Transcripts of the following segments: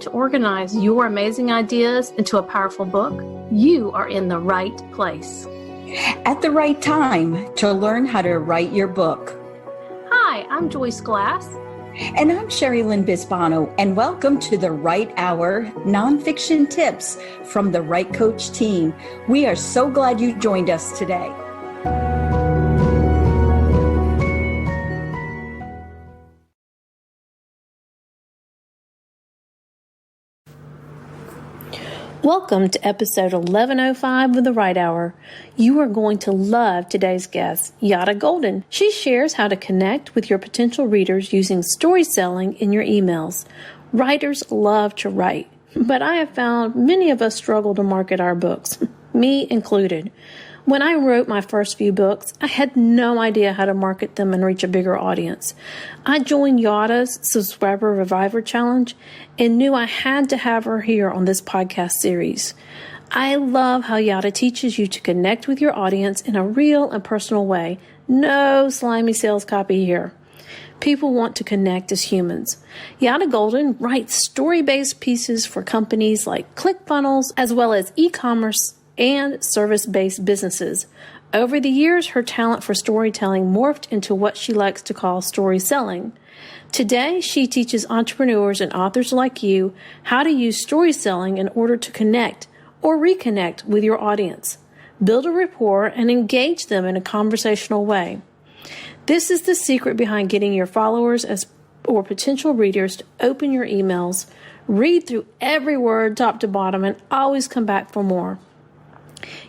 to organize your amazing ideas into a powerful book? You are in the right place. At the right time to learn how to write your book. Hi, I'm Joyce Glass. And I'm Sherry Lynn Bisbano, and welcome to the Write Hour Nonfiction Tips from the Write Coach team. We are so glad you joined us today. Welcome to episode 1105 of the Write Hour. You are going to love today's guest, Yada Golden. She shares how to connect with your potential readers using story selling in your emails. Writers love to write, but I have found many of us struggle to market our books, me included. When I wrote my first few books, I had no idea how to market them and reach a bigger audience. I joined Yada's Subscriber Reviver Challenge and knew I had to have her here on this podcast series. I love how Yada teaches you to connect with your audience in a real and personal way. No slimy sales copy here. People want to connect as humans. Yada Golden writes story-based pieces for companies like ClickFunnels, as well as e-commerce and service-based businesses. Over the years, her talent for storytelling morphed into what she likes to call story selling. Today, she teaches entrepreneurs and authors like you how to use story selling in order to connect or reconnect with your audience, build a rapport, and engage them in a conversational way. This is the secret behind getting your followers or potential readers to open your emails, read through every word top to bottom, and always come back for more.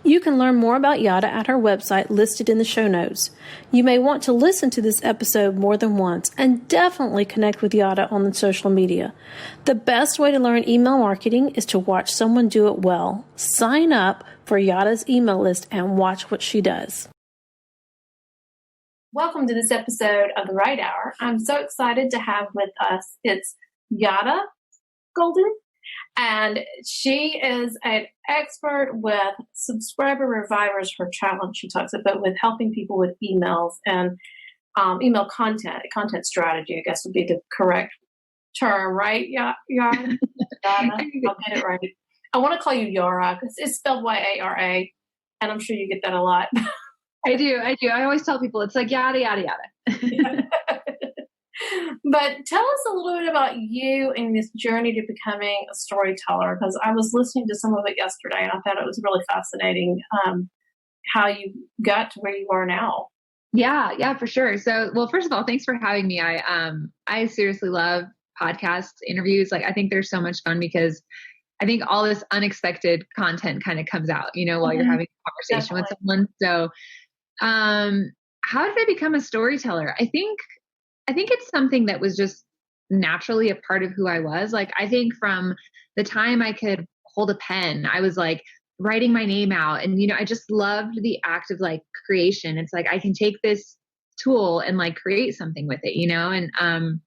You can learn more about Yada at her website listed in the show notes. You may want to listen to this episode more than once and definitely connect with Yada on the social media. The best way to learn email marketing is to watch someone do it well. Sign up for Yada's email list and watch what she does. Welcome to this episode of the Write Hour. I'm so excited to have with us, it's Yada Golden. And she is an expert with Subscriber Revivers, her challenge she talks about, with helping people with emails and email content strategy, I guess would be the correct term, right? Yara? I'll get it right. I want to call you Yara because it's spelled Y-A-R-A, and I'm sure you get that a lot. I do. I always tell people it's like yada, yada, yada. But tell us a little bit about you and this journey to becoming a storyteller, because I was listening to some of it yesterday and I thought it was really fascinating how you got to where you are now. Yeah, for sure. So, well, first of all, thanks for having me. I seriously love podcast interviews. Like, I think they're so much fun because I think all this unexpected content kind of comes out, while you're having a conversation with someone. So, how did I become a storyteller? I think it's something that was just naturally a part of who I was. Like, I think from the time I could hold a pen, I was like writing my name out. And, I just loved the act of like creation. It's like, I can take this tool and like create something with it, And,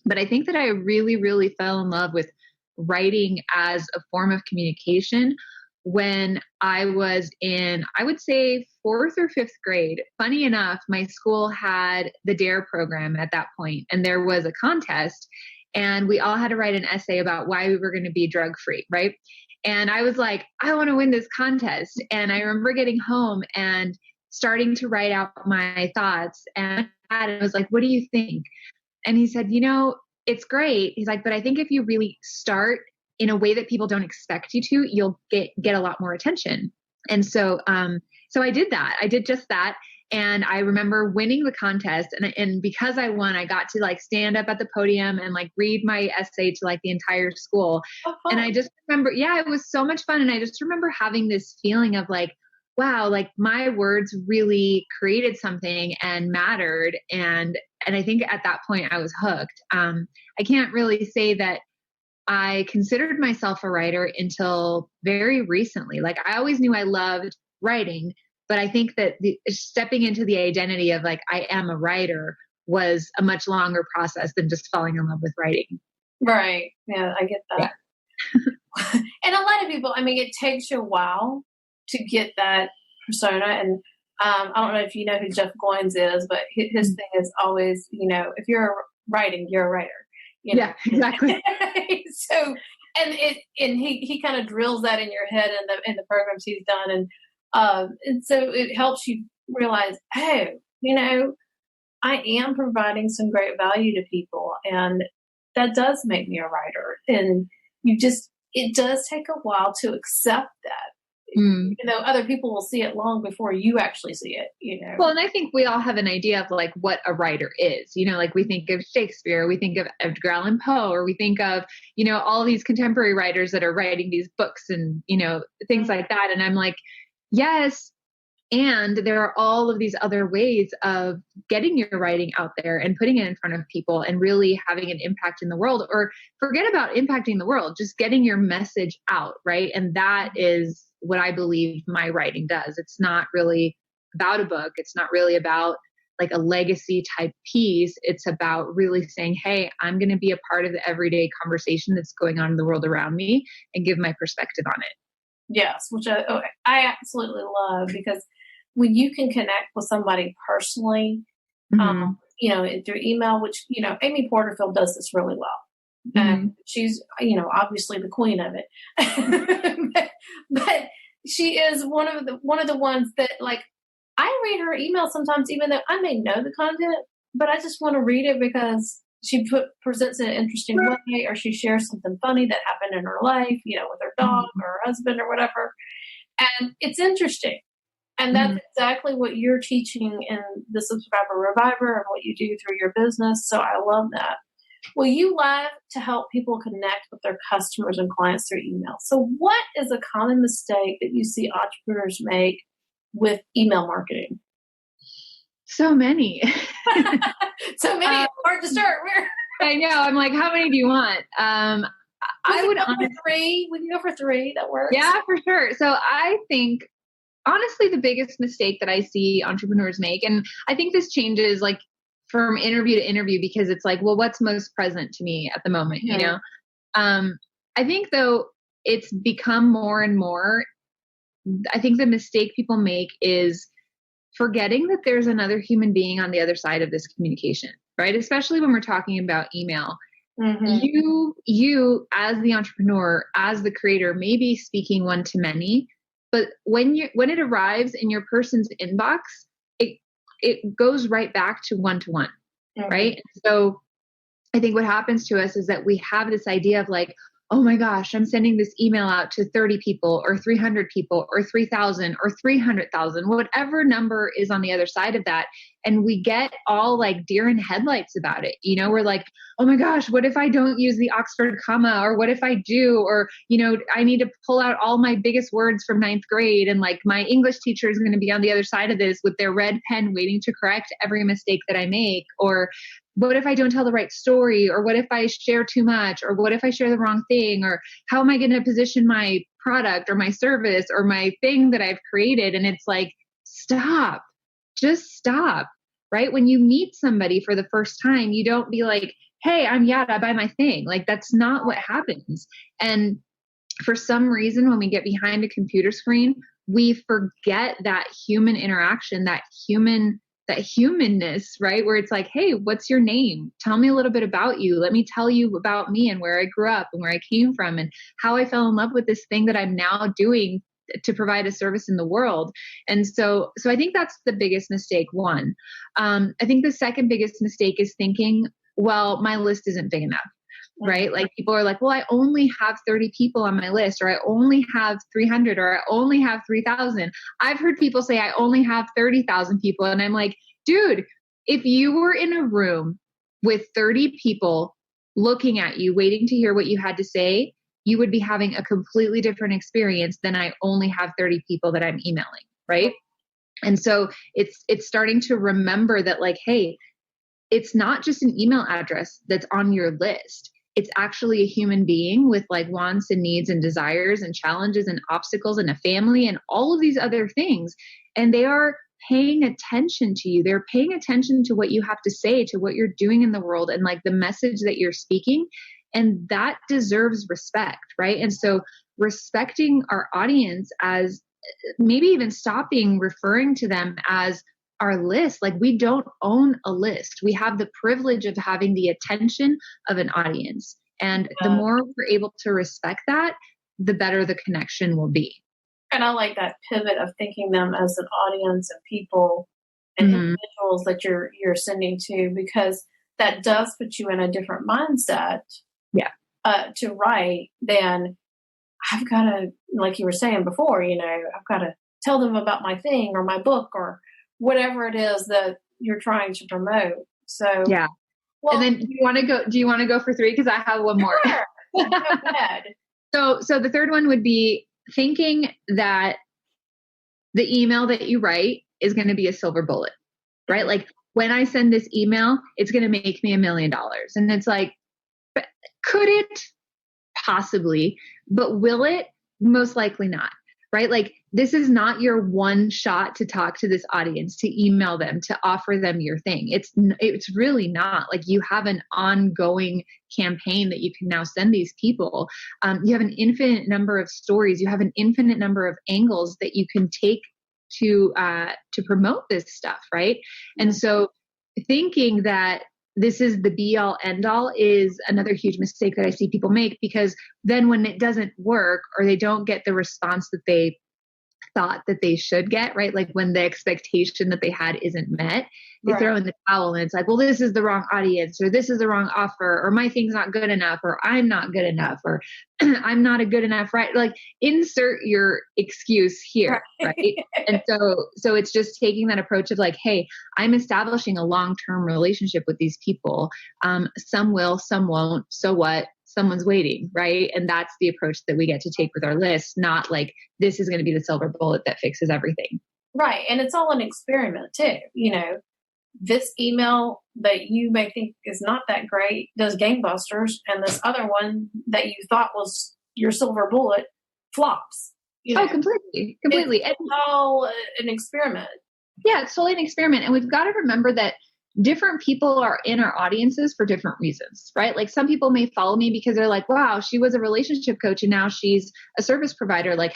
but I think that I really, really fell in love with writing as a form of communication when I was in, I would say, 4th or 5th grade. Funny enough, my school had the DARE program at that point, and there was a contest, and we all had to write an essay about why we were going to be drug-free, right? And I was like, I want to win this contest. And I remember getting home and starting to write out my thoughts, and I was like, what do you think? And he said, it's great. He's like, but I think if you really start in a way that people don't expect you to, you'll get a lot more attention. And so I did that. I did just that. And I remember winning the contest. And because I won, I got to like stand up at the podium and like read my essay to like the entire school. Oh, and I just remember, it was so much fun. And I just remember having this feeling of like, wow, like my words really created something and mattered. And I think at that point I was hooked. I can't really say that I considered myself a writer until very recently. Like, I always knew I loved writing, but I think that stepping into the identity of like, I am a writer was a much longer process than just falling in love with writing. Right. Yeah, I get that. Yeah. And a lot of people, it takes you a while to get that persona. And I don't know if you know who Jeff Goins is, but his thing is always, if you're writing, you're a writer. Yeah, exactly. So and he kind of drills that in your head in the programs he's done. And so it helps you realize, oh, I am providing some great value to people, and that does make me a writer. And it does take a while to accept that. Other people will see it long before you actually see it, Well, and I think we all have an idea of like what a writer is, like we think of Shakespeare, we think of Edgar Allan Poe, or we think of, all these contemporary writers that are writing these books and, things like that. And I'm like, yes. And there are all of these other ways of getting your writing out there and putting it in front of people and really having an impact in the world, or forget about impacting the world, just getting your message out. Right. And that is what I believe my writing does. It's not really about a book. It's not really about like a legacy type piece. It's about really saying, hey, I'm going to be a part of the everyday conversation that's going on in the world around me and give my perspective on it. Yes, which I absolutely love, because when you can connect with somebody personally, through email, which, Amy Porterfield does this really well. And she's, obviously the queen of it. but she is one of the ones that, like, I read her email sometimes, even though I may know the content, but I just want to read it because she presents it in an interesting way, or she shares something funny that happened in her life, with her dog or her husband or whatever. And it's interesting. And that's exactly what you're teaching in the Subscriber Reviver and what you do through your business. So I love that. Well, you love to help people connect with their customers and clients through email. So what is a common mistake that you see entrepreneurs make with email marketing? So many. So many. Hard to start. I know. I'm like, how many do you want? I would go for 3. We can go for 3. That works. Yeah, for sure. So I think, honestly, the biggest mistake that I see entrepreneurs make, and I think this changes like from interview to interview, because it's like, well, what's most present to me at the moment, I think though it's become more and more, I think the mistake people make is forgetting that there's another human being on the other side of this communication, right? Especially when we're talking about email. You as the entrepreneur, as the creator, may be speaking one to many, but when it arrives in your person's inbox, it goes right back to one-to-one, right? So I think what happens to us is that we have this idea of like, oh my gosh, I'm sending this email out to 30 people or 300 people or 3,000 or 300,000, whatever number is on the other side of that. And we get all like deer in headlights about it. We're like, oh my gosh, what if I don't use the Oxford comma? Or what if I do? Or, I need to pull out all my biggest words from 9th grade. And like my English teacher is going to be on the other side of this with their red pen waiting to correct every mistake that I make. Or what if I don't tell the right story? Or what if I share too much? Or what if I share the wrong thing? Or how am I going to position my product or my service or my thing that I've created? And it's like, stop, just stop, right? When you meet somebody for the first time, you don't be like, hey, I'm Yada, buy my thing. Like, that's not what happens. And for some reason, when we get behind a computer screen, we forget that human interaction, that humanness, right? Where it's like, hey, what's your name? Tell me a little bit about you. Let me tell you about me and where I grew up and where I came from and how I fell in love with this thing that I'm now doing to provide a service in the world. And so I think that's the biggest mistake. One, I think the second biggest mistake is thinking, well, my list isn't big enough. Right? Like people are like, well, I only have 30 people on my list, or I only have 300, or I only have 3,000. I've heard people say I only have 30,000 people. And I'm like, dude, if you were in a room with 30 people looking at you, waiting to hear what you had to say, you would be having a completely different experience than I only have 30 people that I'm emailing. Right. And so it's starting to remember that like, hey, it's not just an email address that's on your list. It's actually a human being with like wants and needs and desires and challenges and obstacles and a family and all of these other things. And they are paying attention to you. They're paying attention to what you have to say, to what you're doing in the world and like the message that you're speaking. And that deserves respect, right? And so respecting our audience, as maybe even stopping referring to them as our list. Like, we don't own a list. We have the privilege of having the attention of an audience. And the more we're able to respect that, the better the connection will be. And I like that pivot of thinking them as an audience of people and individuals that you're sending to, because that does put you in a different mindset. Yeah. To write than I've got to, like you were saying before, I've got to tell them about my thing or my book or whatever it is that you're trying to promote. So yeah. Well, and then do you want to go for 3? Cause I have one more. Sure. Go ahead. So the third one would be thinking that the email that you write is going to be a silver bullet, right? Like when I send this email, it's going to make me $1 million. And it's like, could it? Possibly, but will it? Most likely not, right? Like this is not your one shot to talk to this audience, to email them, to offer them your thing. It's really not. Like you have an ongoing campaign that you can now send these people. You have an infinite number of stories. You have an infinite number of angles that you can take to promote this stuff, right? And so thinking that this is the be all end all is another huge mistake that I see people make, because then when it doesn't work or they don't get the response that they thought that they should get, right? Like when the expectation that they had isn't met, they throw in the towel and it's like, well, this is the wrong audience, or this is the wrong offer, or my thing's not good enough, or I'm not good enough, or I'm not a good enough, right? Like insert your excuse here, right? And so it's just taking that approach of like, hey, I'm establishing a long-term relationship with these people. Some will, some won't. So what? Someone's waiting, right? And that's the approach that we get to take with our list, not like this is going to be the silver bullet that fixes everything. Right. And it's all an experiment too. This email that you may think is not that great does gangbusters, and this other one that you thought was your silver bullet flops. Oh, completely. It's all an experiment. Yeah, it's totally an experiment. And we've got to remember that different people are in our audiences for different reasons, right? Like some people may follow me because they're like, wow, she was a relationship coach and now she's a service provider. Like,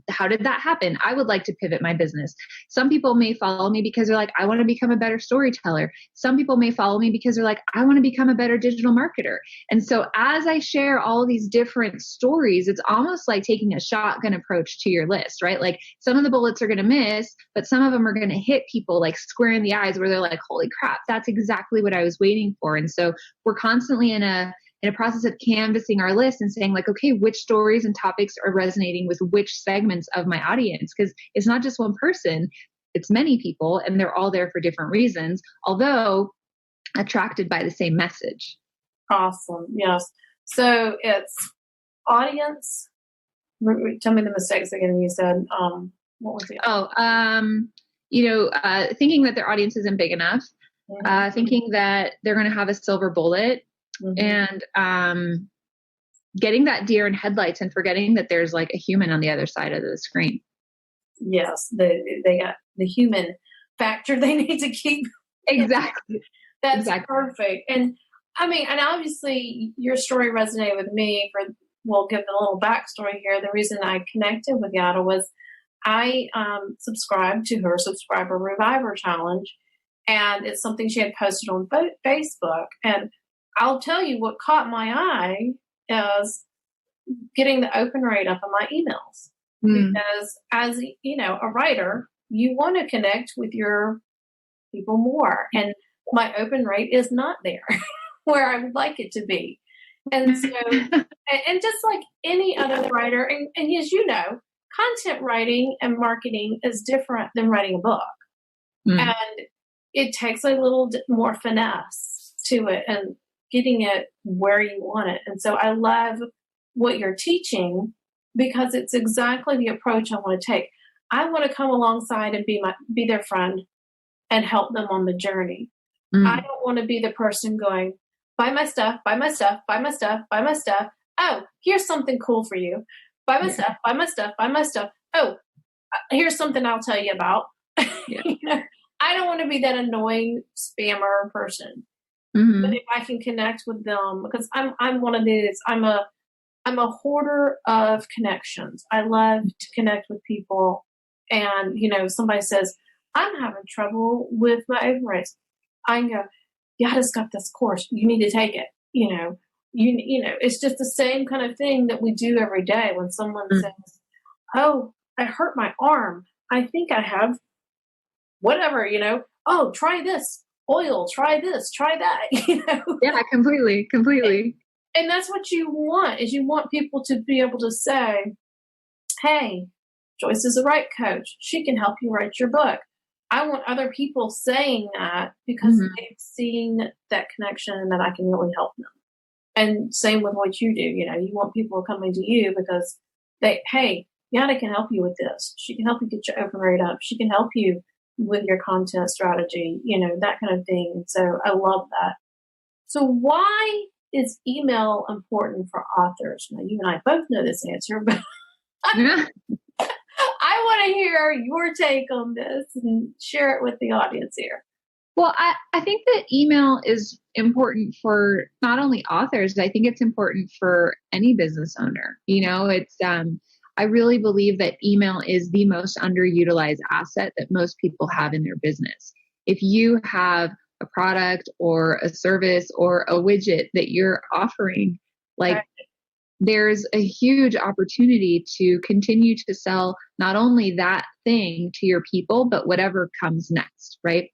how did that happen? I would like to pivot my business. Some people may follow me because they're like, I want to become a better storyteller. Some people may follow me because they're like, I want to become a better digital marketer. And so as I share all of these different stories, it's almost like taking a shotgun approach to your list, right? Like some of the bullets are going to miss, but some of them are going to hit people like square in the eyes where they're like, holy crap, that's exactly what I was waiting for. And so we're constantly in a process of canvassing our list and saying like, okay, which stories and topics are resonating with which segments of my audience? Because it's not just one person, it's many people, and they're all there for different reasons, although attracted by the same message. Awesome. Yes. So it's audience. Tell me the mistakes again. You said, what was it? Thinking that their audience isn't big enough. Thinking that they're going to have a silver bullet, and getting that deer in headlights and forgetting that there's like a human on the other side of the screen. Yes, they got the human factor they need to keep. Exactly. That's perfect. And I mean, and obviously your story resonated with me. We'll give a little backstory here. The reason I connected with Yada was I subscribed to her Subscriber Reviver Challenge. And it's something she had posted on Facebook. And I'll tell you what caught my eye is getting the open rate up on my emails. Because as, a writer, you want to connect with your people more. And my open rate is not there where I would like it to be. And so, and just like any other writer, and as you know, content writing and marketing is different than writing a book. And it takes a little more finesse to it and getting it where you want it. And so I love what you're teaching because it's exactly the approach I want to take. I want to come alongside and be their friend and help them on the journey. I don't want to be the person going, buy my stuff, buy my stuff, buy my stuff, buy my stuff. Oh, here's something cool for you. Buy my stuff, buy my stuff, buy my stuff. Oh, here's something I'll tell you about. I don't want to be that annoying spammer person. But if I can connect with them, because I'm one of these, I'm a hoarder of connections. I love to connect with people. And, somebody says, I'm having trouble with my open rates. I can go, Yada's got this course. You need to take it. you know, it's just the same kind of thing that we do every day when someone says, oh, I hurt my arm. I think I have whatever, you know, oh, try this oil, try this, try that, you know? Yeah, completely. And that's what you want, is you want people to be able to say, hey, Joyce is a write coach. She can help you write your book. I want other people saying that because they've seen that connection and that I can really help them. And same with what you do. You know, you want people coming to you because hey, Yada can help you with this. She can help you get your open rate up. She can help you with your content strategy, you know, that kind of thing. And so I love that. So why is email important for authors? Now, you and I both know this answer, but I want to hear your take on this and share it with the audience here. Well, I think that email is important for not only authors, I think it's important for any business owner. You know, it's, I really believe that email is the most underutilized asset that most people have in their business. If you have a product or a service or a widget that you're offering, like, there's a huge opportunity to continue to sell not only that thing to your people, but whatever comes next, right?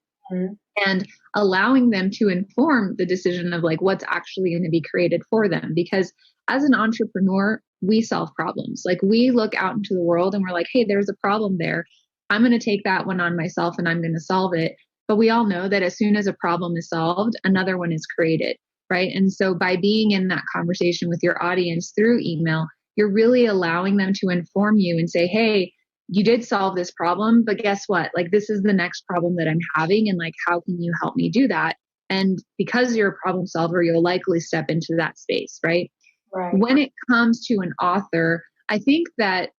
And allowing them to inform the decision of like what's actually going to be created for them. Because as an entrepreneur, we solve problems. Like, we look out into the world and we're like, hey, there's a problem there. I'm going to take that one on myself and I'm going to solve it. But we all know that as soon as a problem is solved, another one is created, right? And so by being in that conversation with your audience through email, you're really allowing them to inform you and say, hey, you did solve this problem, but guess what? Like, this is the next problem that I'm having. And like, how can you help me do that? And because you're a problem solver, you'll likely step into that space, right? Right. When it comes to an author, I think that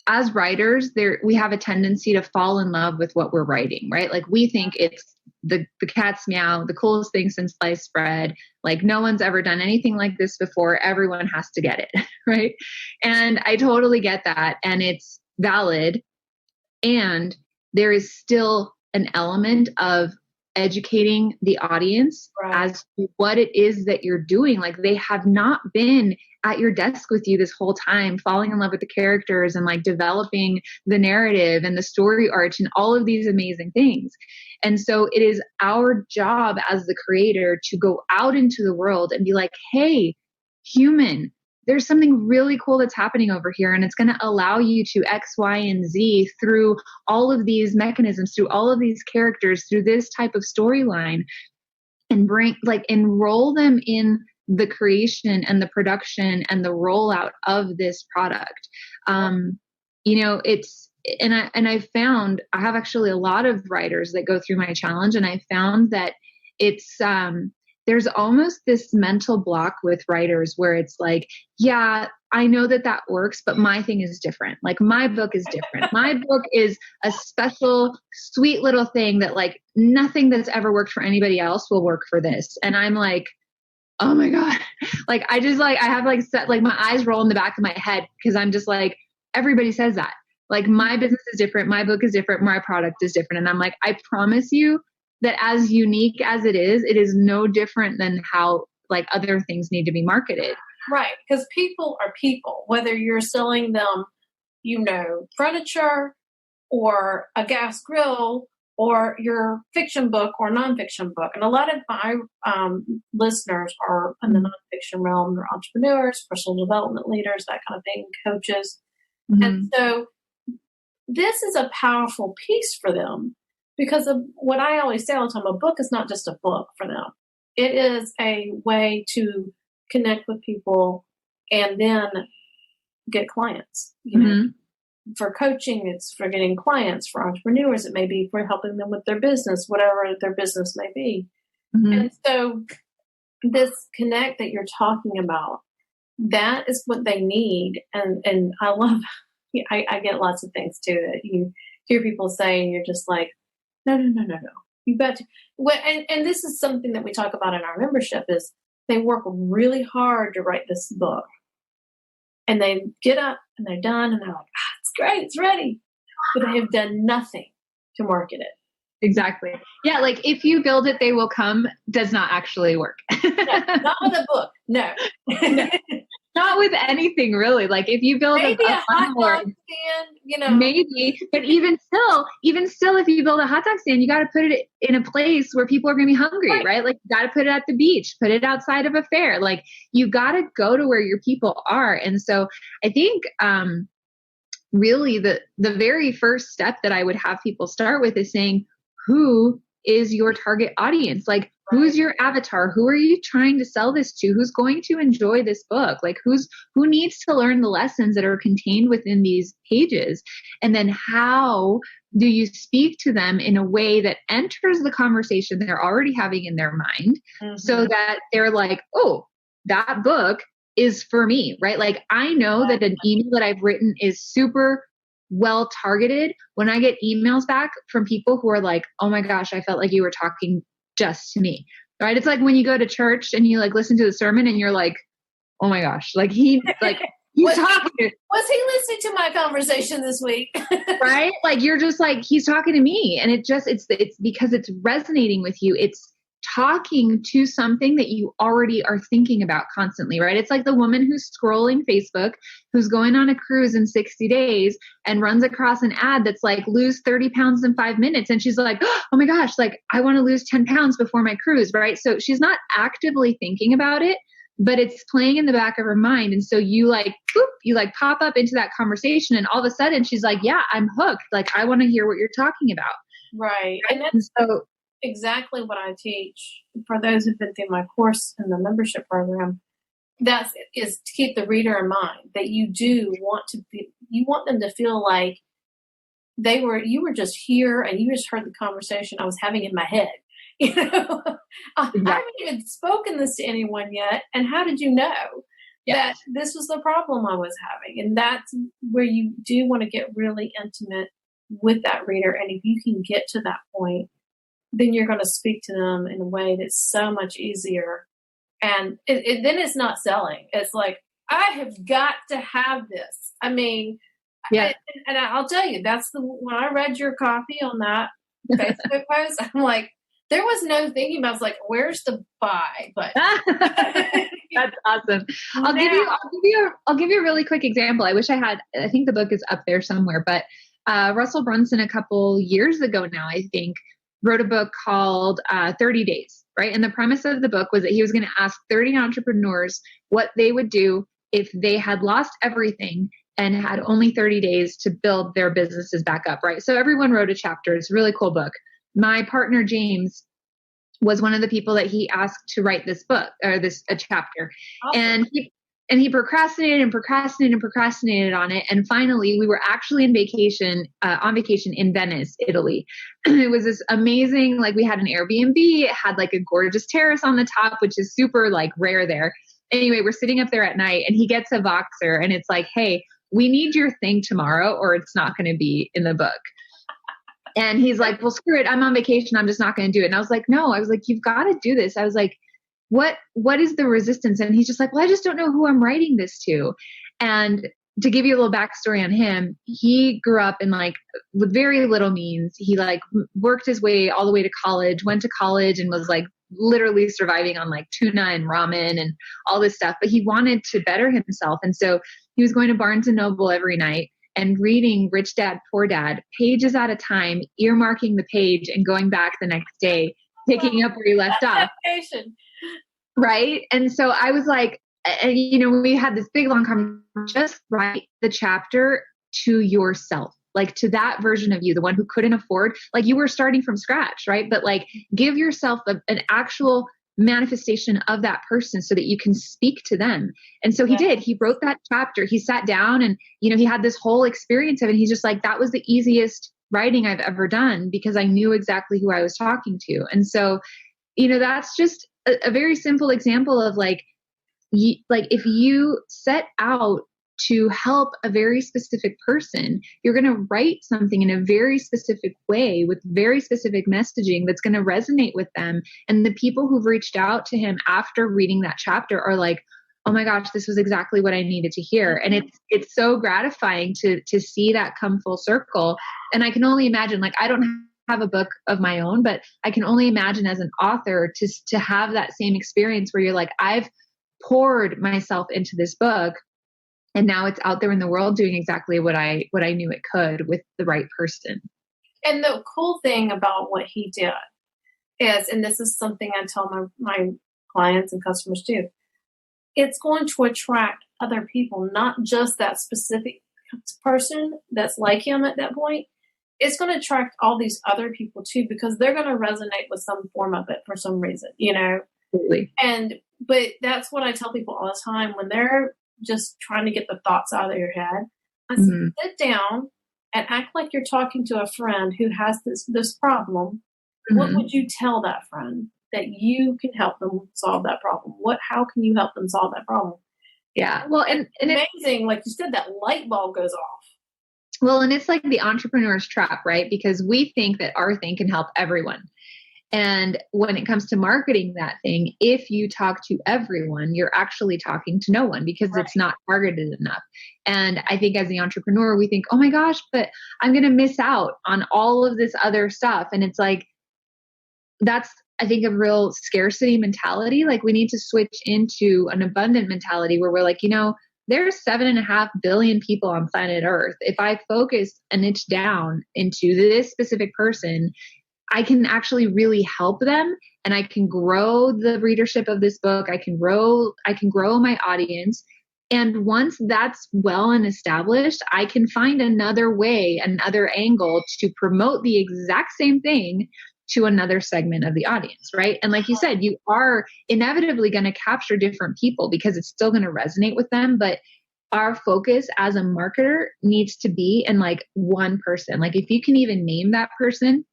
as writers, we have a tendency to fall in love with what we're writing, right? Like, we think it's the cat's meow, the coolest thing since sliced bread. Like, no one's ever done anything like this before. Everyone has to get it, right? And I totally get that. And it's valid. And there is still an element of educating the audience as to what it is that you're doing. Like, they have not been at your desk with you this whole time, falling in love with the characters and like developing the narrative and the story arch and all of these amazing things. And so it is our job as the creator to go out into the world and be like, hey, human, there's something really cool that's happening over here. And it's going to allow you to X, Y, and Z through all of these mechanisms, through all of these characters, through this type of storyline, and enroll them in the creation and the production and the rollout of this product. You know, I found, I have actually a lot of writers that go through my challenge, and I found that it's, there's almost this mental block with writers where it's like, yeah, I know that works, but my thing is different. Like, my book is different. My book is a special, sweet little thing that like nothing that's ever worked for anybody else will work for this. And I'm like, oh my God. Like, I have like set, like my eyes roll in the back of my head because I'm just like, everybody says that. Like, my business is different. My book is different. My product is different. And I'm like, I promise you that as unique as it is no different than how like other things need to be marketed. Right. Because people are people, whether you're selling them, you know, furniture or a gas grill or your fiction book or nonfiction book. And a lot of my listeners are in the nonfiction realm. They're entrepreneurs, personal development leaders, that kind of thing, coaches. And so this is a powerful piece for them. Because of what I always say all the time, a book is not just a book for them. It is a way to connect with people and then get clients. You know, for coaching, it's for getting clients. For entrepreneurs, it may be for helping them with their business, whatever their business may be. And so this connect that you're talking about, that is what they need. And I love, I get lots of things too that you hear people say, and you're just like, no. You bet. Well, and this is something that we talk about in our membership is they work really hard to write this book. And they get up and they're done and they're like, it's great, it's ready. But they have done nothing to market it. Exactly. Yeah. Like if you build it, they will come does not actually work. No, not with a book. No. No. Not with anything really. Like if you build Maybe a hot dog stand, maybe, but even still, if you build a hot dog stand, you got to put it in a place where people are going to be hungry, right? Like you got to put it at the beach, put it outside of a fair. Like you got to go to where your people are. And so I think, really the very first step that I would have people start with is saying, who is your target audience? Like, who's your avatar? Who are you trying to sell this to? Who's going to enjoy this book? Like who needs to learn the lessons that are contained within these pages? And then how do you speak to them in a way that enters the conversation they're already having in their mind, so that they're like, oh, that book is for me, right? Like I know that an email that I've written is super well targeted when I get emails back from people who are like, oh my gosh, I felt like you were talking just to me, right? It's like when you go to church and you like listen to the sermon and you're like, oh my gosh, like he's talking. Was he listening to my conversation this week? Right? Like you're just like, he's talking to me. And it's because it's resonating with you. It's talking to something that you already are thinking about constantly, right? It's like the woman who's scrolling Facebook, who's going on a cruise in 60 days and runs across an ad that's like, lose 30 pounds in 5 minutes. And she's like, oh my gosh, like I want to lose 10 pounds before my cruise, right? So she's not actively thinking about it, but it's playing in the back of her mind. And so you pop up into that conversation and all of a sudden she's like, yeah, I'm hooked. Like, I want to hear what you're talking about. Right. And that's exactly what I teach for those who've been through my course in the membership program. Is to keep the reader in mind that you want them to feel like you were just here and you just heard the conversation I was having in my head. I haven't even spoken this to anyone yet. And how did you know that this was the problem I was having? And that's where you do want to get really intimate with that reader. And if you can get to that point, then you're going to speak to them in a way that's so much easier. And then it's not selling. It's like, I have got to have this. I mean, and I'll tell you, when I read your copy on that Facebook post, I'm like, there was no thinking about it. I was like, where's the buy button? That's awesome. I'll give you a really quick example. I think the book is up there somewhere, but Russell Brunson a couple years ago now, I think, wrote a book called 30 Days, right? And the premise of the book was that he was going to ask 30 entrepreneurs what they would do if they had lost everything and had only 30 days to build their businesses back up, right? So everyone wrote a chapter. It's a really cool book. My partner, James, was one of the people that he asked to write this book or a chapter. Awesome. And he procrastinated on it. And finally, we were actually on vacation in Venice, Italy. It was this amazing, like we had an Airbnb. It had like a gorgeous terrace on the top, which is super like rare there. Anyway, we're sitting up there at night and he gets a Voxer and it's like, hey, we need your thing tomorrow or it's not going to be in the book. And he's like, well, screw it. I'm on vacation. I'm just not going to do it. And I was like, no, you've got to do this. I was like, what is the resistance? And he's just like, well, I just don't know who I'm writing this to. And to give you a little backstory on him, he grew up in like with very little means. He like worked his way all the way to college, went to college and was like literally surviving on like tuna and ramen and all this stuff. But he wanted to better himself. And so he was going to Barnes and Noble every night and reading Rich Dad, Poor Dad, pages at a time, earmarking the page and going back the next day, picking up where he left off. Right. And so I was like, we had this big long conversation, just write the chapter to yourself, like to that version of you, the one who couldn't afford, like you were starting from scratch. Right. But like give yourself an actual manifestation of that person so that you can speak to them. And so he did. He wrote that chapter. He sat down and, he had this whole experience of it. He's just like, that was the easiest writing I've ever done because I knew exactly who I was talking to. And so, that's just a very simple example of like if you set out to help a very specific person, you're going to write something in a very specific way with very specific messaging that's going to resonate with them. And the people who've reached out to him after reading that chapter are like, oh my gosh, this was exactly what I needed to hear. And it's so gratifying to see that come full circle. And I can only imagine, like, I don't have a book of my own, but I can only imagine as an author to have that same experience where you're like, I've poured myself into this book and now it's out there in the world doing exactly what I knew it could with the right person. And the cool thing about what he did is, and this is something I tell my clients and customers too, it's going to attract other people, not just that specific person that's like him at that point. It's going to attract all these other people too, because they're going to resonate with some form of it for some reason, you know? Absolutely. But that's what I tell people all the time when they're just trying to get the thoughts out of your head. I say, sit down and act like you're talking to a friend who has this problem. What would you tell that friend that you can help them solve that problem? How can you help them solve that problem? Yeah. Well, and amazing, like you said, that light bulb goes off. Well, and it's like the entrepreneur's trap, right? Because we think that our thing can help everyone. And when it comes to marketing that thing, if you talk to everyone, you're actually talking to no one because it's not targeted enough. And I think as the entrepreneur, we think, oh my gosh, but I'm going to miss out on all of this other stuff. And it's like, that's, I think, a real scarcity mentality. Like we need to switch into an abundant mentality where we're like, there's 7.5 billion people on planet Earth. If I focus a niche down into this specific person, I can actually really help them, and I can grow the readership of this book. I can grow my audience. And once that's well and established, I can find another way, another angle to promote the exact same thing to another segment of the audience, right? And like you said, you are inevitably going to capture different people because it's still going to resonate with them. But our focus as a marketer needs to be in like one person. Like if you can even name that person,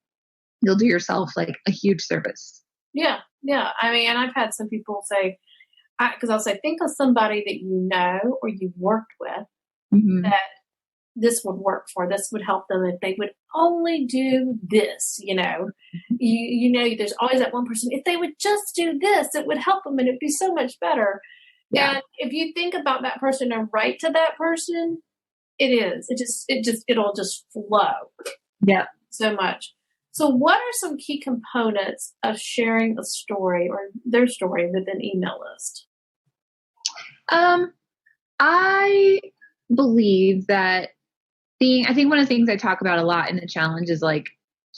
you'll do yourself like a huge service. Yeah. Yeah. I mean, and I've had some people say, because I'll say, think of somebody that you know or you've worked with that this would work for. This would help them if they would only do this, you know, there's always that one person. If they would just do this, it would help them and it'd be so much better. Yeah. And if you think about that person and write to that person, it'll just flow. Yeah. So much. So what are some key components of sharing a story or their story with an email list? I believe that I think one of the things I talk about a lot in the challenge is like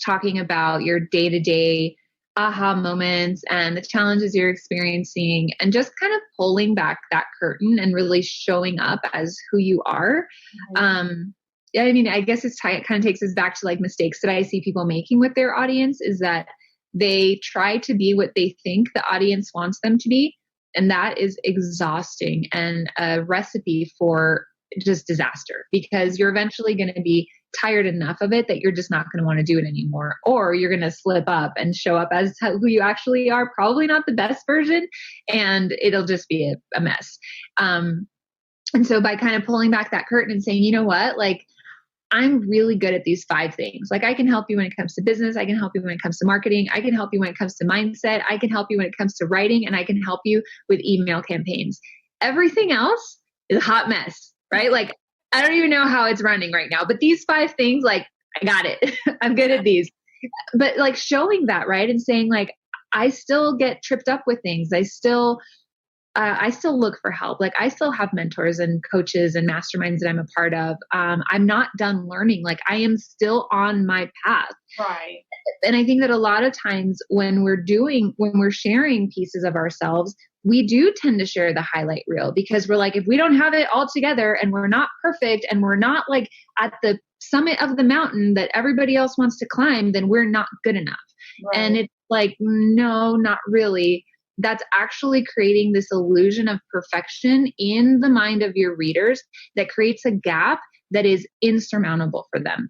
talking about your day-to-day aha moments and the challenges you're experiencing and just kind of pulling back that curtain and really showing up as who you are. I mean, I guess it kind of takes us back to like mistakes that I see people making with their audience is that they try to be what they think the audience wants them to be. And that is exhausting and a recipe for just disaster because you're eventually going to be tired enough of it that you're just not going to want to do it anymore. Or you're going to slip up and show up as who you actually are, probably not the best version, and it'll just be a mess. And so by kind of pulling back that curtain and saying, you know what, like, I'm really good at these 5 things. Like I can help you when it comes to business. I can help you when it comes to marketing. I can help you when it comes to mindset. I can help you when it comes to writing, and I can help you with email campaigns. Everything else is a hot mess, right? Like I don't even know how it's running right now, but these 5 things, like I got it. I'm good at these. But like showing that, right? And saying like, I still get tripped up with things. I still look for help. Like I still have mentors and coaches and masterminds that I'm a part of. I'm not done learning. Like I am still on my path. Right. And I think that a lot of times when we're sharing pieces of ourselves, we do tend to share the highlight reel because we're like, if we don't have it all together and we're not perfect and we're not like at the summit of the mountain that everybody else wants to climb, then we're not good enough. Right. And it's like, no, not really. That's actually creating this illusion of perfection in the mind of your readers that creates a gap that is insurmountable for them.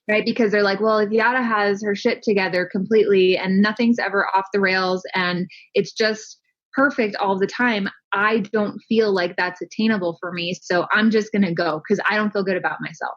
Right. Because they're like, well, if Yada has her shit together completely and nothing's ever off the rails and it's just perfect all the time, I don't feel like that's attainable for me. So I'm just going to go because I don't feel good about myself.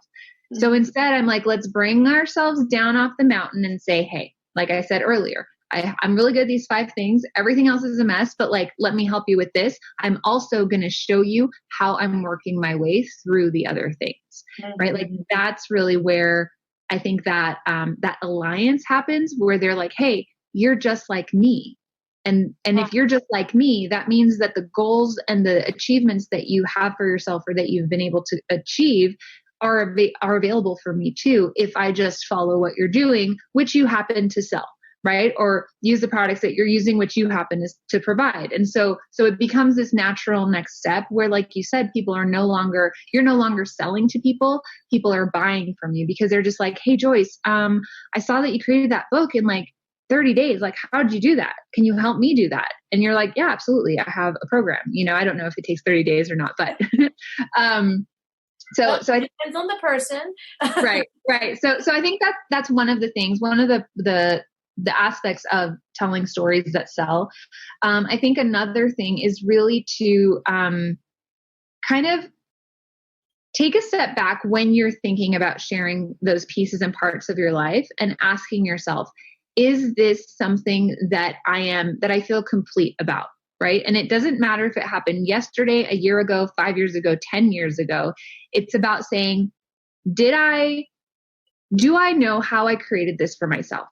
Mm-hmm. So instead, I'm like, let's bring ourselves down off the mountain and say, hey, like I said earlier, I'm really good at these 5 things. Everything else is a mess, but like, let me help you with this. I'm also going to show you how I'm working my way through the other things, right? Like that's really where I think that that alliance happens where they're like, hey, you're just like me. And if you're just like me, that means that the goals and the achievements that you have for yourself or that you've been able to achieve are available for me too, if I just follow what you're doing, which you happen to sell, right? Or use the products that you're using, which you happen to provide. And so it becomes this natural next step where, like you said, you're no longer selling to people. People are buying from you because they're just like, hey, Joyce, I saw that you created that book in like 30 days. Like, how did you do that? Can you help me do that? And you're like, yeah, absolutely. I have a program. I don't know if it takes 30 days or not, but, so it depends on the person. right. So I think that's one of the things, one of the aspects of telling stories that sell. I think another thing is really to, kind of take a step back when you're thinking about sharing those pieces and parts of your life and asking yourself, is this something that I feel complete about? Right. And it doesn't matter if it happened yesterday, a year ago, 5 years ago, 10 years ago. It's about saying, do I know how I created this for myself?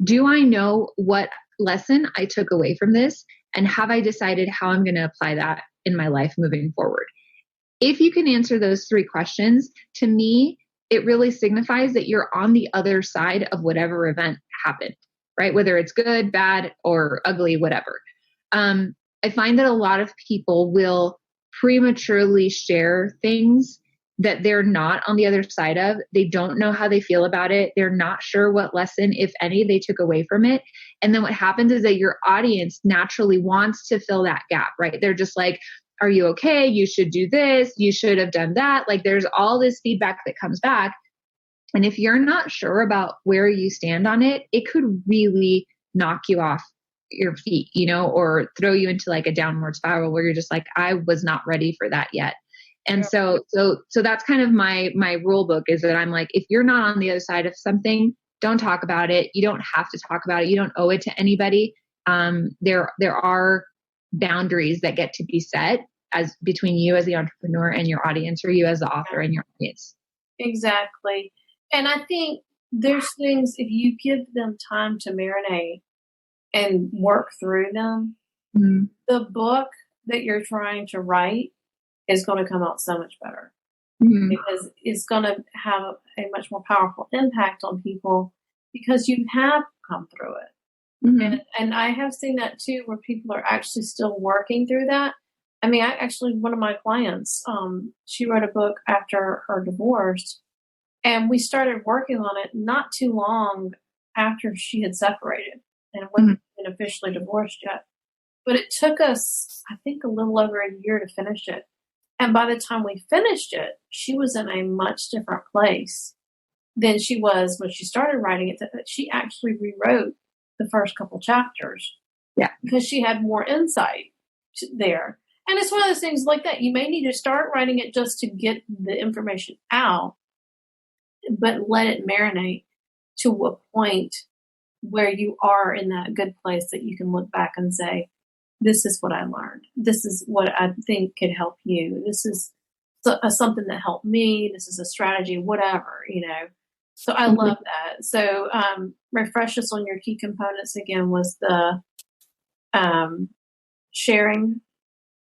Do I know what lesson I took away from this? And have I decided how I'm going to apply that in my life moving forward? If you can answer those three questions, to me, it really signifies that you're on the other side of whatever event happened, right? Whether it's good, bad, or ugly, whatever. I find that a lot of people will prematurely share things that they're not on the other side of. They don't know how they feel about it. They're not sure what lesson, if any, they took away from it. And then what happens is that your audience naturally wants to fill that gap, right? They're just like, are you okay? You should do this. You should have done that. Like, there's all this feedback that comes back. And if you're not sure about where you stand on it, it could really knock you off your feet, or throw you into like a downward spiral where you're just like, I was not ready for that yet. And so that's kind of my rule book, is that I'm like, if you're not on the other side of something, don't talk about it. You don't have to talk about it. You don't owe it to anybody. There are boundaries that get to be set as between you as the entrepreneur and your audience, or you as the author and your audience. Exactly. And I think there's things, if you give them time to marinate and work through them, the book that you're trying to write is going to come out so much better, because it's going to have a much more powerful impact on people because you have come through it. And I have seen that too, where people are actually still working through that. I mean, one of my clients, she wrote a book after her divorce, and we started working on it not too long after she had separated and wasn't even officially divorced yet. But it took us, I think, a little over a year to finish it. And by the time we finished it, she was in a much different place than she was when she started writing it. She actually rewrote the first couple chapters. Yeah. Because she had more insight there. And it's one of those things like that. You may need to start writing it just to get the information out, but let it marinate to a point where you are in that good place that you can look back and say, this is what I learned. This is what I think could help you. This is something that helped me. This is a strategy, whatever, So I love that. So refresh us on your key components again. Was the sharing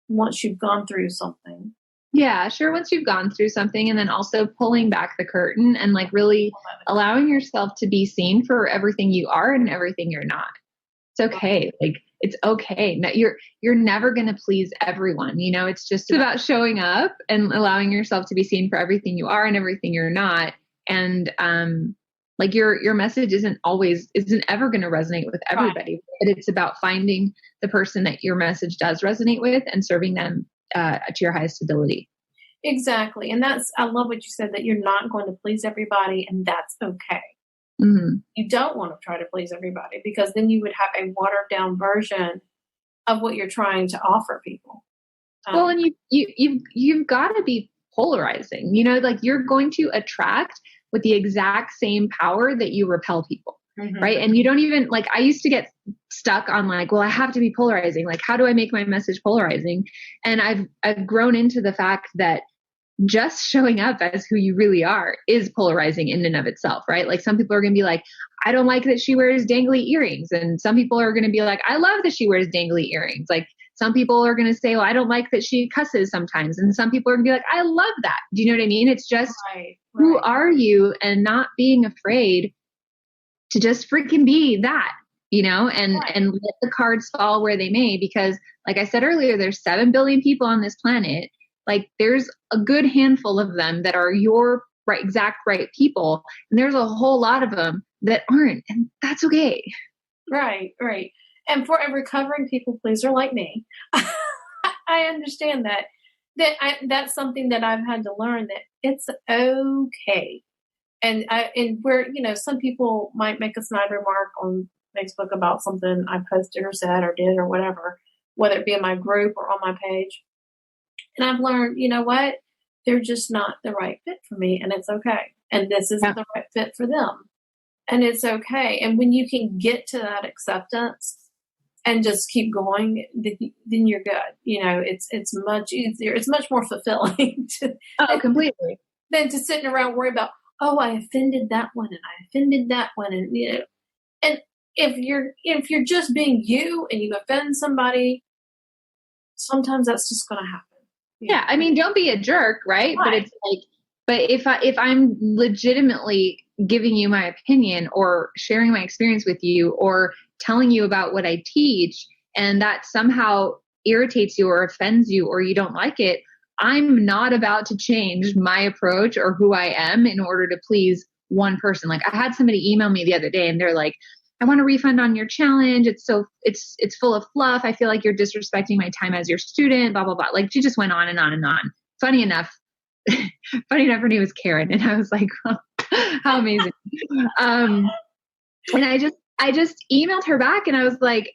once you've gone through something. Yeah, sure. Once you've gone through something, and then also pulling back the curtain and like really allowing yourself to be seen for everything you are and everything you're not. It's okay. Like, it's okay. No, you're never going to please everyone. It's just about showing up and allowing yourself to be seen for everything you are and everything you're not. And, like your message isn't ever going to resonate with everybody, but it's about finding the person that your message does resonate with and serving them to your highest ability. Exactly. And I love what you said, that you're not going to please everybody, and that's okay. You don't want to try to please everybody, because then you would have a watered down version of what you're trying to offer people. Well, and you've got to be polarizing, like you're going to attract with the exact same power that you repel people. Right. And you don't even like, I used to get stuck on like, well, I have to be polarizing. Like, how do I make my message polarizing? And I've grown into the fact that just showing up as who you really are is polarizing in and of itself, right? Like some people are going to be like, I don't like that she wears dangly earrings. And some people are going to be like, I love that she wears dangly earrings. Like some people are going to say, well, I don't like that she cusses sometimes. And some people are going to be like, I love that. Do you know what I mean? It's just, who are you, and not being afraid to just freaking be that, and let the cards fall where they may, because like I said earlier, there's 7 billion people on this planet. Like there's a good handful of them that are your exact right people. And there's a whole lot of them that aren't, and that's okay. Right. And for a recovering people pleaser like me, I understand that that's something that I've had to learn, that it's okay. And where, some people might make a snide remark on Facebook about something I posted or said or did or whatever, whether it be in my group or on my page. And I've learned, you know what? They're just not the right fit for me, and it's okay. And this isn't the right fit for them, and it's okay. And when you can get to that acceptance and just keep going, then you're good. It's much easier. It's much more fulfilling completely, than to sitting around worry about, oh, I offended that one and I offended that one. And, and if you're just being you and you offend somebody, sometimes that's just going to happen. Yeah. I mean, don't be a jerk. Right. But it's like, if I'm legitimately giving you my opinion or sharing my experience with you or telling you about what I teach, and that somehow irritates you or offends you or you don't like it, I'm not about to change my approach or who I am in order to please one person. Like I had somebody email me the other day and they're like, I want a refund on your challenge. It's full of fluff. I feel like you're disrespecting my time as your student, blah, blah, blah. Like she just went on and on and on. Funny enough, her name was Karen. And I was like, oh, how amazing. And I just emailed her back and I was like,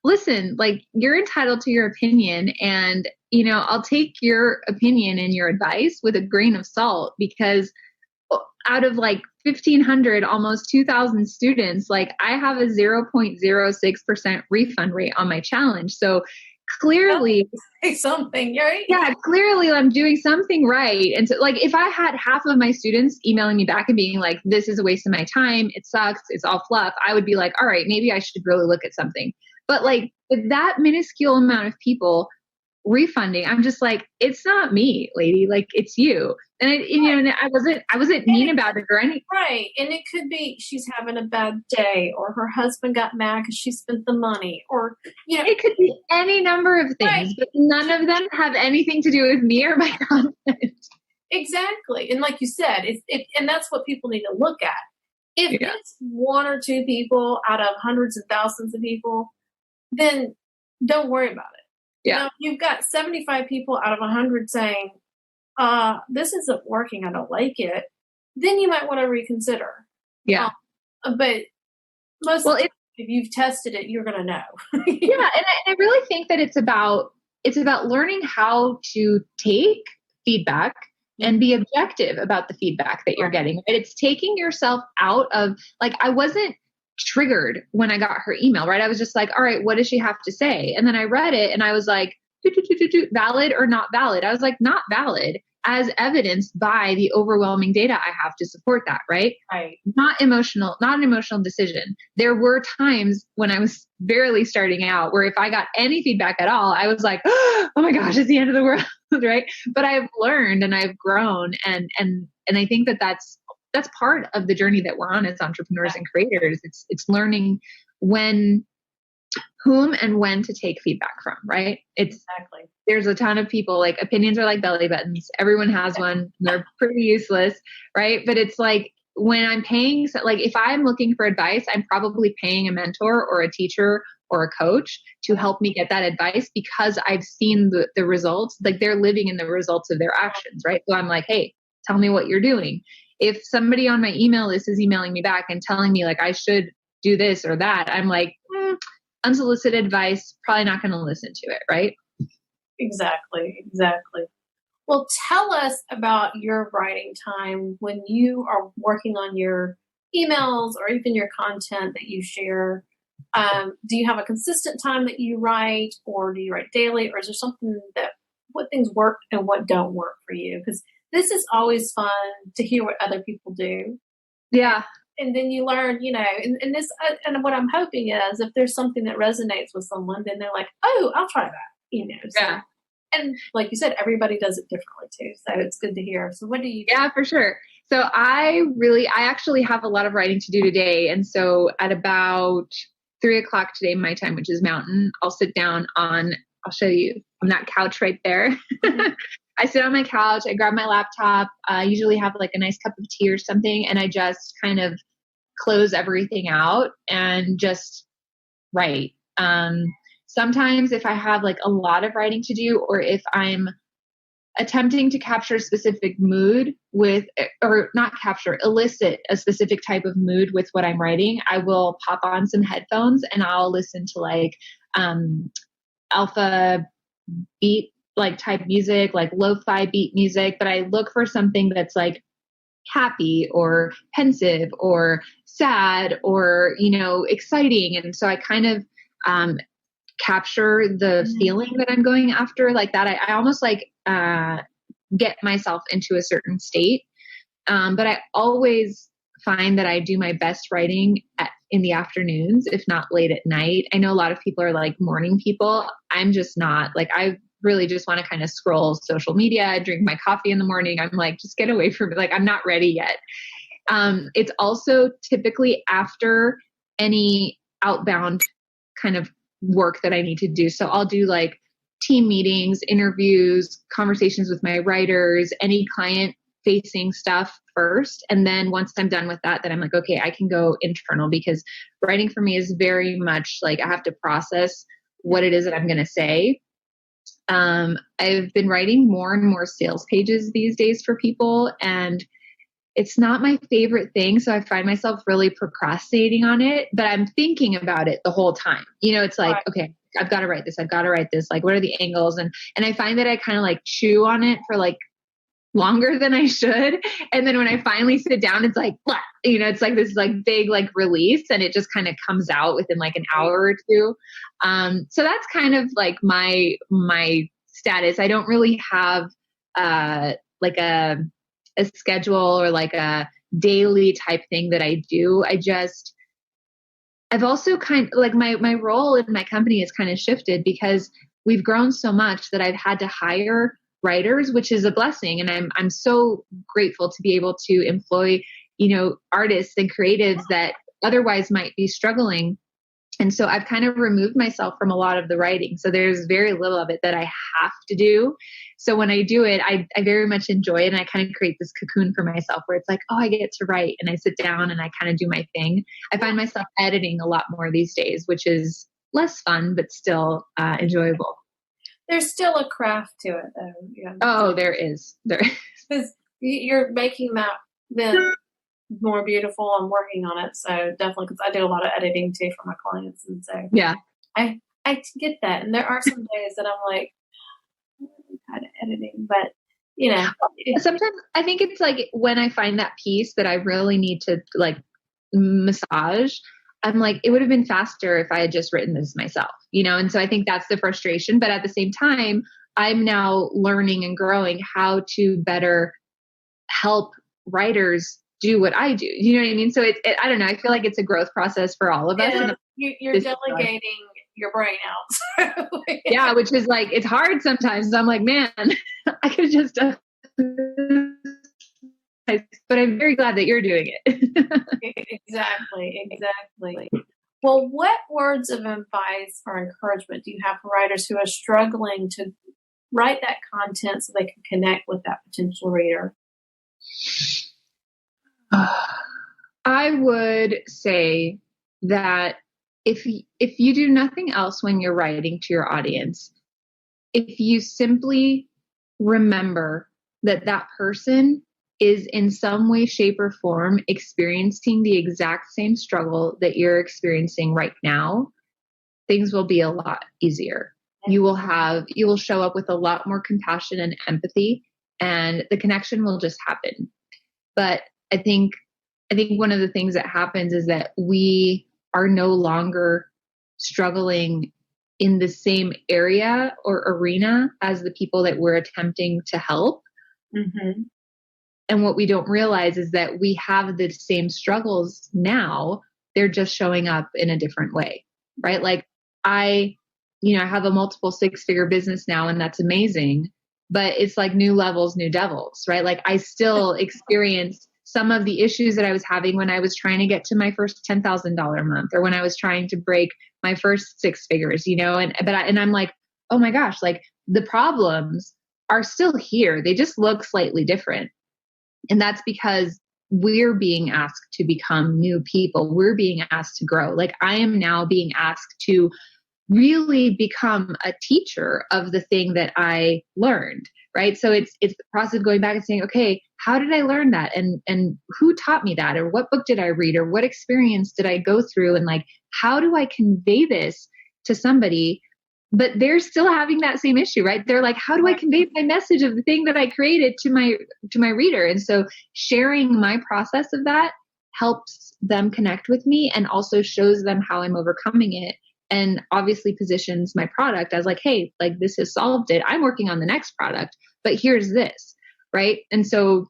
listen, like you're entitled to your opinion, and, I'll take your opinion and your advice with a grain of salt, because out of like 1,500, almost 2,000 students, like I have a 0.06% refund rate on my challenge. So clearly something, right? Yeah, clearly I'm doing something right. And so like, if I had half of my students emailing me back and being like, this is a waste of my time, it sucks, it's all fluff, I would be like, all right, maybe I should really look at something. But like with that minuscule amount of people refunding, I'm just like, it's not me, lady, like it's you. And I wasn't mean about it or anything. Right. And it could be she's having a bad day, or her husband got mad because she spent the money, or, it could be any number of things, right. But none of them have anything to do with me or my content. Exactly. And like you said, and that's what people need to look at. If it's one or two people out of hundreds and thousands of people, then don't worry about it. Yeah. Now, if you've got 75 people out of 100 saying, this isn't working, I don't like it, then you might want to reconsider. Yeah. But if you've tested it, you're going to know. Yeah. And I really think that it's about learning how to take feedback and be objective about the feedback that you're getting. Right? It's taking yourself out of, like, I wasn't triggered when I got her email, right? I was just like, all right, what does she have to say? And then I read it and I was like, valid or not valid? I was like, not valid, as evidenced by the overwhelming data I have to support that, right? Right. Not an emotional decision. There were times when I was barely starting out where if I got any feedback at all, I was like, oh my gosh, it's the end of the world, right? But I've learned and I've grown, and I think that that's part of the journey that we're on as entrepreneurs and creators. It's learning whom and when to take feedback from, right? Exactly. There's a ton of people, like, opinions are like belly buttons. Everyone has one. They're pretty useless, right? But it's like, when I'm paying, like if I'm looking for advice, I'm probably paying a mentor or a teacher or a coach to help me get that advice, because I've seen the results. Like, they're living in the results of their actions, right? So I'm like, hey, tell me what you're doing. If somebody on my email list is emailing me back and telling me like I should do this or that, I'm like, unsolicited advice, probably not going to listen to it, right? Exactly. Well, tell us about your writing time when you are working on your emails or even your content that you share. Do you have a consistent time that you write, or do you write daily, or is there something that what things work and what don't work for you. Because this is always fun to hear what other people do. Yeah. And then you learn, and this, and what I'm hoping is if there's something that resonates with someone, then they're like, oh, I'll try that, So, yeah. And like you said, everybody does it differently too. So it's good to hear. So what do you do? Yeah, for sure. So I actually have a lot of writing to do today. And so at about 3:00 today, my time, which is Mountain, I'll sit down I'll show you on that couch right there. I sit on my couch, I grab my laptop, I usually have like a nice cup of tea or something. And I just kind of close everything out and just write. Sometimes if I have like a lot of writing to do, or if I'm attempting to capture a specific mood elicit a specific type of mood with what I'm writing, I will pop on some headphones and I'll listen to like, alpha beat, like type music, like lo-fi beat music, but I look for something that's like happy or pensive or sad or, exciting. And so I kind of, capture the feeling that I'm going after like that. I almost like get myself into a certain state. But I always find that I do my best writing in the afternoons, if not late at night. I know a lot of people are like morning people. I'm just not. Like, I really just want to kind of scroll social media, drink my coffee in the morning. I'm like, just get away from it. Like, I'm not ready yet. It's also typically after any outbound kind of work that I need to do. So I'll do like team meetings, interviews, conversations with my writers, any client facing stuff first. And then once I'm done with that, then I'm like, okay, I can go internal, because writing for me is very much like I have to process what it is that I'm going to say. I've been writing more and more sales pages these days for people, and it's not my favorite thing. So I find myself really procrastinating on it, but I'm thinking about it the whole time. It's like, okay, I've got to write this. I've got to write this. Like, what are the angles? And I find that I kind of like chew on it for like longer than I should. And then when I finally sit down, it's like, blah, it's like this like big like release, and it just kind of comes out within like an hour or two. So that's kind of like my status. I don't really have like a schedule or like a daily type thing that I do. I've also kind of like my role in my company has kind of shifted because we've grown so much that I've had to hire writers, which is a blessing. And I'm so grateful to be able to employ, artists and creatives that otherwise might be struggling. And so I've kind of removed myself from a lot of the writing. So there's very little of it that I have to do. So when I do it, I very much enjoy it. And I kind of create this cocoon for myself where it's like, oh, I get to write, and I sit down and I kind of do my thing. I find myself editing a lot more these days, which is less fun, but still enjoyable. There's still a craft to it though. Yeah. Oh, there is. Because you're making that then more beautiful. I'm working on it. So definitely, because I do a lot of editing too for my clients. And so yeah, I get that. And there are some days that I'm like, kind of editing, but sometimes I think it's like when I find that piece that I really need to like massage, I'm like, it would have been faster if I had just written this myself, and so I think that's the frustration. But at the same time, I'm now learning and growing how to better help writers do what I do. You know what I mean? So I don't know. I feel like it's a growth process for all of us. And you're delegating your brain out. Yeah, which is like, it's hard sometimes. I'm like, man, I could just, but I'm very glad that you're doing it. Exactly. Well, what words of advice or encouragement do you have for writers who are struggling to write that content so they can connect with that potential reader? I would say that if you do nothing else when you're writing to your audience, if you simply remember that person is in some way, shape, or form experiencing the exact same struggle that you're experiencing right now, things will be a lot easier. You will show up with a lot more compassion and empathy, and the connection will just happen. But I think one of the things that happens is that we are no longer struggling in the same area or arena as the people that we're attempting to help. Mm-hmm. And what we don't realize is that we have the same struggles now. They're just showing up in a different way, right? Like I have a multiple 6-figure business now, and that's amazing, but it's like new levels, new devils, right? Like I still experience some of the issues that I was having when I was trying to get to my first $10,000 a month, or when I was trying to break my first 6 figures, and I'm like, oh my gosh, like the problems are still here. They just look slightly different. And that's because we're being asked to become new people. We're being asked to grow. Like I am now being asked to really become a teacher of the thing that I learned, right? So it's the process of going back and saying, okay, how did I learn that? And who taught me that? Or what book did I read? Or what experience did I go through? And like, how do I convey this to somebody? But they're still having that same issue, right? They're like, how do I convey my message of the thing that I created to my reader? And so sharing my process of that helps them connect with me and also shows them how I'm overcoming it. And obviously positions my product as like, hey, like this has solved it. I'm working on the next product, but here's this, right? And so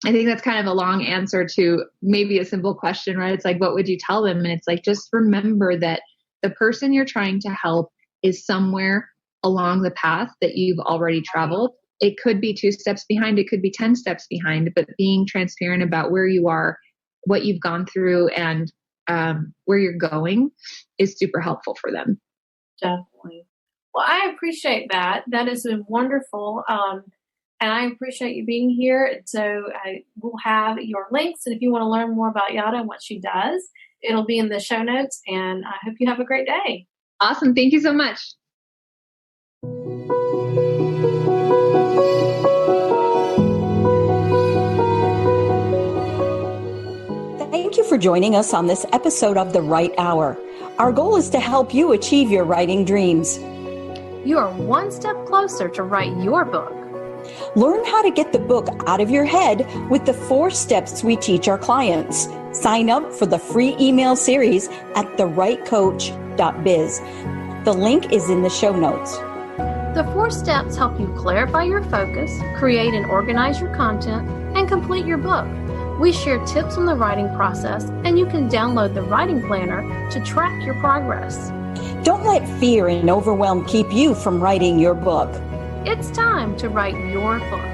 I think that's kind of a long answer to maybe a simple question, right? It's like, what would you tell them? And it's like, just remember that the person you're trying to help is somewhere along the path that you've already traveled. It could be 2 steps behind, it could be 10 steps behind, but being transparent about where you are, what you've gone through, and where you're going is super helpful for them. Definitely. Well, I appreciate that. That has been wonderful. And I appreciate you being here. And so we'll have your links. And if you want to learn more about Yada and what she does, it'll be in the show notes. And I hope you have a great day. Awesome. Thank you so much. Thank you for joining us on this episode of The Write Hour. Our goal is to help you achieve your writing dreams. You are one step closer to write your book. Learn how to get the book out of your head with the 4 steps we teach our clients. Sign up for the free email series at thewritecoach.biz. The link is in the show notes. The 4 steps help you clarify your focus, create and organize your content, and complete your book. We share tips on the writing process, and you can download the writing planner to track your progress. Don't let fear and overwhelm keep you from writing your book. It's time to write your book.